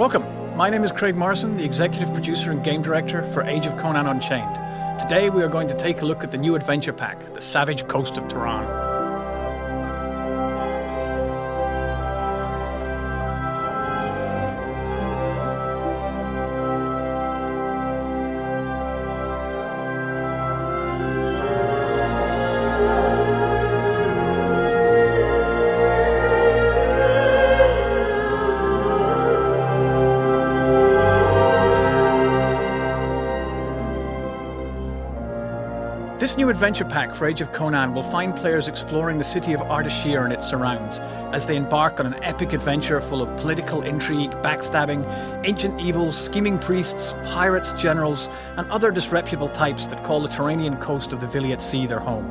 Welcome, my name is Craig Morrison, the Executive Producer and Game Director for Age of Conan Unchained. Today we are going to take a look at the new adventure pack, The Savage Coast of Turan. This new adventure pack for Age of Conan will find players exploring the city of Ardashir and its surrounds as they embark on an epic adventure full of political intrigue, backstabbing, ancient evils, scheming priests, pirates, generals, and other disreputable types that call the Turanian coast of the Viliat Sea their home.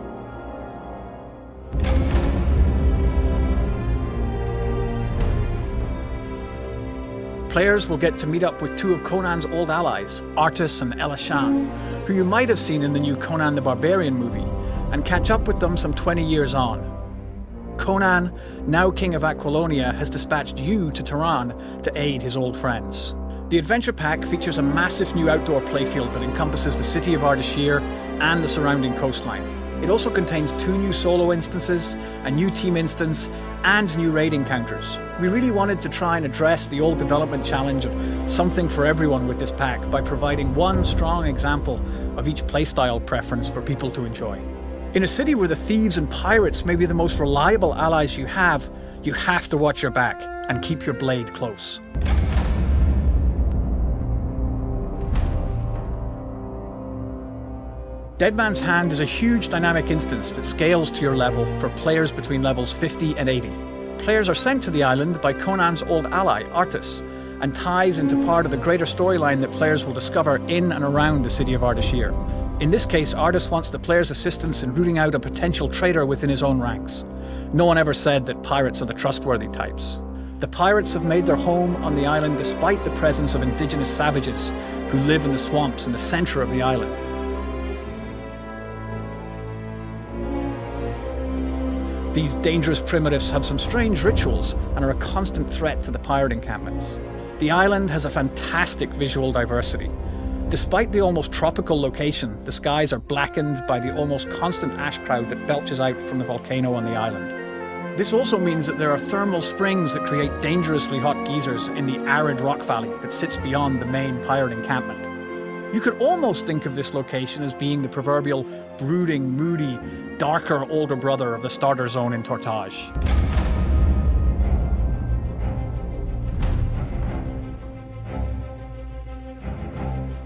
Players will get to meet up with two of Conan's old allies, Artus and Elishan, who you might have seen in the new Conan the Barbarian movie, and catch up with them some 20 years on. Conan, now king of Aquilonia, has dispatched you to Turan to aid his old friends. The adventure pack features a massive new outdoor playfield that encompasses the city of Ardashir and the surrounding coastline. It also contains 2 new solo instances, a new team instance, and new raid encounters. We really wanted to try and address the old development challenge of something for everyone with this pack by providing one strong example of each playstyle preference for people to enjoy. In a city where the thieves and pirates may be the most reliable allies you have to watch your back and keep your blade close. Dead Man's Hand is a huge dynamic instance that scales to your level for players between levels 50 and 80. Players are sent to the island by Conan's old ally, Artus, and ties into part of the greater storyline that players will discover in and around the city of Ardashir. In this case, Artus wants the player's assistance in rooting out a potential traitor within his own ranks. No one ever said that pirates are the trustworthy types. The pirates have made their home on the island despite the presence of indigenous savages who live in the swamps in the center of the island. These dangerous primitives have some strange rituals and are a constant threat to the pirate encampments. The island has a fantastic visual diversity. Despite the almost tropical location, the skies are blackened by the almost constant ash cloud that belches out from the volcano on the island. This also means that there are thermal springs that create dangerously hot geysers in the arid rock valley that sits beyond the main pirate encampment. You could almost think of this location as being the proverbial brooding, moody, darker older brother of the starter zone in Tortage.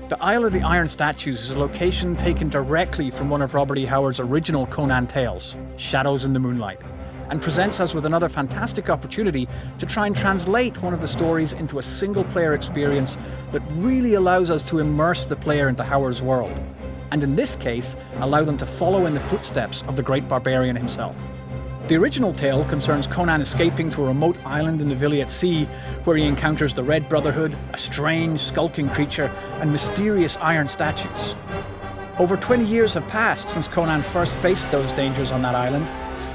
The Isle of the Iron Statues is a location taken directly from one of Robert E. Howard's original Conan tales, Shadows in the Moonlight, and presents us with another fantastic opportunity to try and translate one of the stories into a single-player experience that really allows us to immerse the player into Howard's world, and in this case, allow them to follow in the footsteps of the great barbarian himself. The original tale concerns Conan escaping to a remote island in the Viliat Sea, where he encounters the Red Brotherhood, a strange, skulking creature, and mysterious iron statues. Over 20 years have passed since Conan first faced those dangers on that island,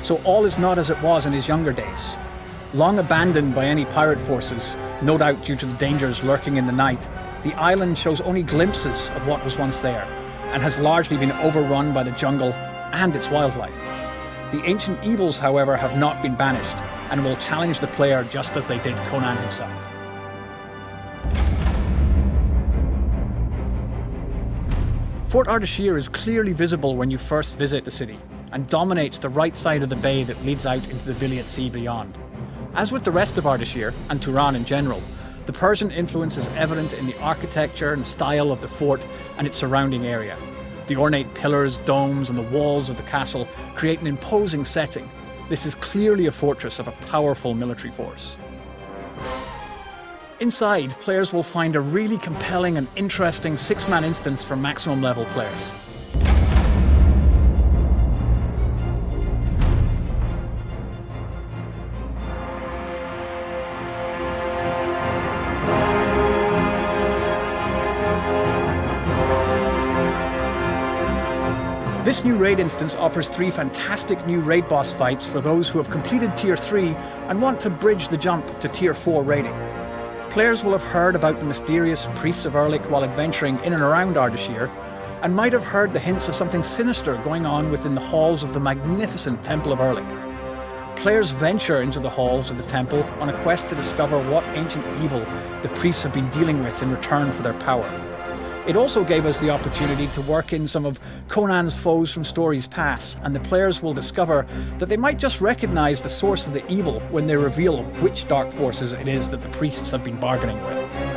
so all is not as it was in his younger days. Long abandoned by any pirate forces, no doubt due to the dangers lurking in the night, the island shows only glimpses of what was once there, and has largely been overrun by the jungle and its wildlife. The ancient evils, however, have not been banished, and will challenge the player just as they did Conan himself. Fort Ardashir is clearly visible when you first visit the city, and dominates the right side of the bay that leads out into the Viliat Sea beyond. As with the rest of Ardashir, and Turan in general, the Persian influence is evident in the architecture and style of the fort and its surrounding area. The ornate pillars, domes, and the walls of the castle create an imposing setting. This is clearly a fortress of a powerful military force. Inside, players will find a really compelling and interesting 6-man instance for maximum level players. This new raid instance offers 3 fantastic new raid boss fights for those who have completed Tier 3 and want to bridge the jump to Tier 4 raiding. Players will have heard about the mysterious priests of Erlik while adventuring in and around Ardashir, and might have heard the hints of something sinister going on within the halls of the magnificent Temple of Erlik. Players venture into the halls of the temple on a quest to discover what ancient evil the priests have been dealing with in return for their power. It also gave us the opportunity to work in some of Conan's foes from stories past, and the players will discover that they might just recognise the source of the evil when they reveal which dark forces it is that the priests have been bargaining with.